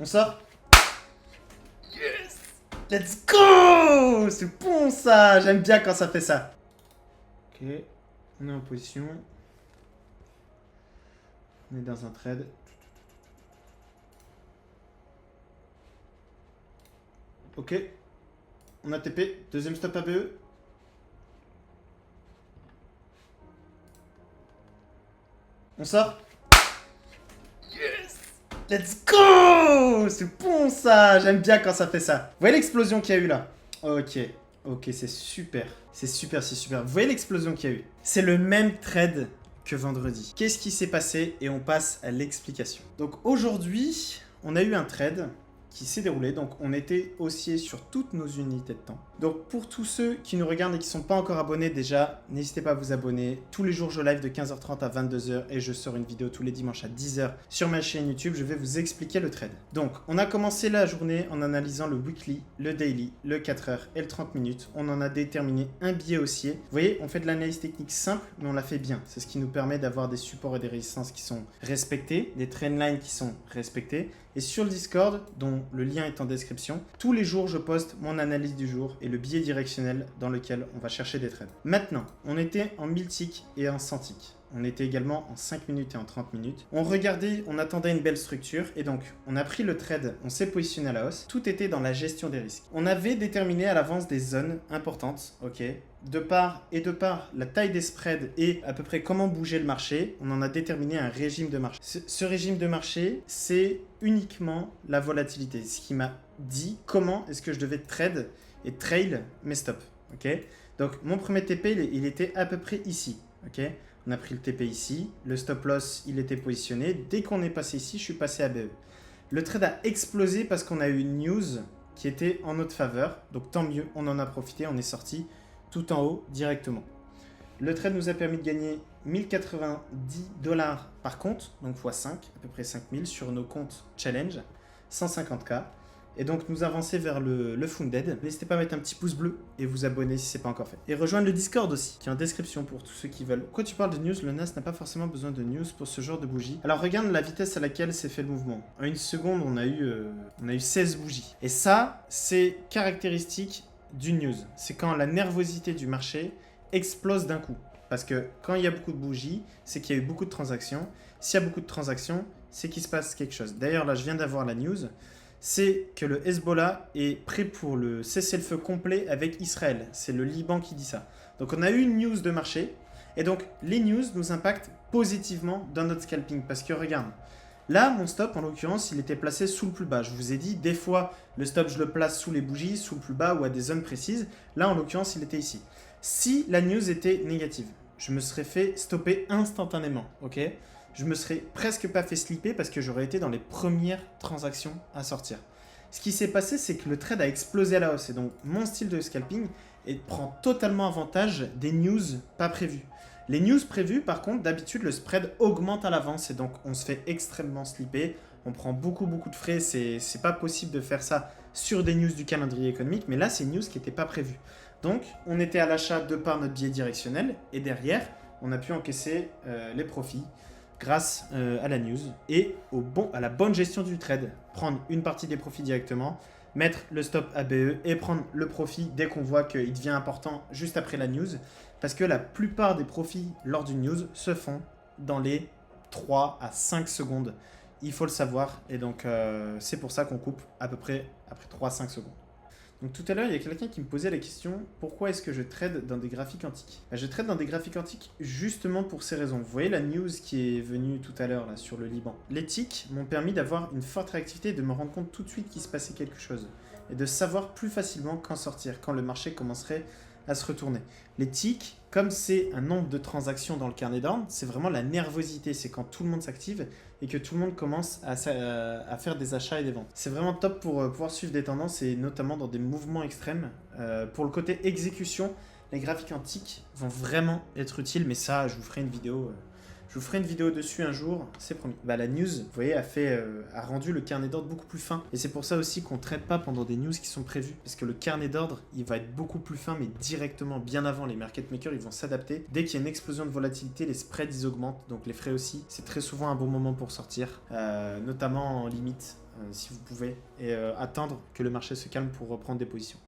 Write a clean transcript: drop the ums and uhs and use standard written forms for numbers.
On sort. Yes. Let's go. C'est bon ça. J'aime bien quand ça fait ça. Ok. On est en position. On est dans un trade. Ok. On a TP. Deuxième stop ABE. On sort. Yes. Let's go. C'est bon ça. J'aime bien quand ça fait ça. Vous voyez l'explosion qu'il y a eu là? Ok. Ok, c'est super. C'est super, c'est super. Vous voyez l'explosion qu'il y a eu? C'est le même trade que vendredi. Qu'est-ce qui s'est passé? Et on passe à l'explication. Donc aujourd'hui, on a eu un trade qui s'est déroulé. Donc on était haussier sur toutes nos unités de temps. Donc pour tous ceux qui nous regardent et qui ne sont pas encore abonnés, déjà, n'hésitez pas à vous abonner. Tous les jours, je live de 15h30 à 22h et je sors une vidéo tous les dimanches à 10h sur ma chaîne YouTube. Je vais vous expliquer le trade. Donc on a commencé la journée en analysant le weekly, le daily, le 4h et le 30 minutes. On en a déterminé un biais haussier. Vous voyez, on fait de l'analyse technique simple, mais on la fait bien. C'est ce qui nous permet d'avoir des supports et des résistances qui sont respectés, des trendlines qui sont respectés. Et sur le Discord, dont le lien est en description, tous les jours, je poste mon analyse du jour et le biais directionnel dans lequel on va chercher des trades. Maintenant, on était en 1000 ticks et en 100 ticks. On était également en 5 minutes et en 30 minutes. On regardait, on attendait une belle structure et donc on a pris le trade, on s'est positionné à la hausse. Tout était dans la gestion des risques. On avait déterminé à l'avance des zones importantes, ok. De part la taille des spreads et à peu près comment bouger le marché, on en a déterminé un régime de marché. Ce régime de marché, c'est uniquement la volatilité. Ce qui m'a dit comment est-ce que je devais trade et trail mes stops, ok. Donc mon premier TP, il était à peu près ici, ok. On a pris le TP ici, le stop loss, il était positionné. Dès qu'on est passé ici, je suis passé à BE. Le trade a explosé parce qu'on a eu une news qui était en notre faveur. Donc tant mieux, on en a profité, on est sorti tout en haut directement. Le trade nous a permis de gagner 1090$ par compte, donc x5, à peu près 5000 sur nos comptes challenge, 150K. Et donc nous avancer vers le Funded. N'hésitez pas à mettre un petit pouce bleu et vous abonner si ce n'est pas encore fait. Et rejoindre le Discord aussi, qui est en description pour tous ceux qui veulent. Quand tu parles de news, le NAS n'a pas forcément besoin de news pour ce genre de bougie. Alors regarde la vitesse à laquelle s'est fait le mouvement. En une seconde, on a eu 16 bougies. Et ça, c'est caractéristique d'une news. C'est quand la nervosité du marché explose d'un coup. Parce que quand il y a beaucoup de bougies, c'est qu'il y a eu beaucoup de transactions. S'il y a beaucoup de transactions, c'est qu'il se passe quelque chose. D'ailleurs, là, je viens d'avoir la news. C'est que le Hezbollah est prêt pour le cessez-le-feu complet avec Israël. C'est le Liban qui dit ça. Donc on a eu une news de marché. Et donc les news nous impactent positivement dans notre scalping. Parce que regarde, là mon stop en l'occurrence il était placé sous le plus bas. Je vous ai dit, des fois le stop je le place sous les bougies, sous le plus bas ou à des zones précises. Là en l'occurrence il était ici. Si la news était négative, je me serais fait stopper instantanément. Ok ? Je me serais presque pas fait slipper parce que j'aurais été dans les premières transactions à sortir. Ce qui s'est passé, c'est que le trade a explosé à la hausse. Et donc, mon style de scalping prend totalement avantage des news pas prévues. Les news prévues, par contre, d'habitude, le spread augmente à l'avance. Et donc, on se fait extrêmement slipper. On prend beaucoup de frais. C'est pas possible de faire ça sur des news du calendrier économique. Mais là, c'est une news qui n'était pas prévue. Donc, on était à l'achat de par notre biais directionnel. Et derrière, on a pu encaisser les profits grâce à la news et à la bonne gestion du trade. Prendre une partie des profits directement, mettre le stop ABE et prendre le profit dès qu'on voit qu'il devient important juste après la news. Parce que la plupart des profits lors d'une news se font dans les 3 à 5 secondes. Il faut le savoir et donc c'est pour ça qu'on coupe à peu près après 3 à 5 secondes. Donc tout à l'heure, il y a quelqu'un qui me posait la question « Pourquoi est-ce que je trade dans des graphiques antiques ?» Je trade dans des graphiques antiques justement pour ces raisons. Vous voyez la news qui est venue tout à l'heure là sur le Liban. Les ticks m'ont permis d'avoir une forte réactivité et de me rendre compte tout de suite qu'il se passait quelque chose. Et de savoir plus facilement quand sortir, quand le marché commencerait à se retourner. Les ticks, comme c'est un nombre de transactions dans le carnet d'ordre, c'est vraiment la nervosité. C'est quand tout le monde s'active et que tout le monde commence à faire des achats et des ventes. C'est vraiment top pour pouvoir suivre des tendances et notamment dans des mouvements extrêmes. Pour le côté exécution, les graphiques antiques vont vraiment être utiles, mais ça, je vous ferai une vidéo Je vous ferai une vidéo dessus un jour, c'est promis. Bah la news, vous voyez, a rendu le carnet d'ordre beaucoup plus fin. Et c'est pour ça aussi qu'on traite pas pendant des news qui sont prévues. Parce que le carnet d'ordre, il va être beaucoup plus fin, mais directement, bien avant. Les market makers, ils vont s'adapter. Dès qu'il y a une explosion de volatilité, les spreads, ils augmentent. Donc les frais aussi. C'est très souvent un bon moment pour sortir. Notamment en limite, si vous pouvez. Et attendre que le marché se calme pour reprendre des positions.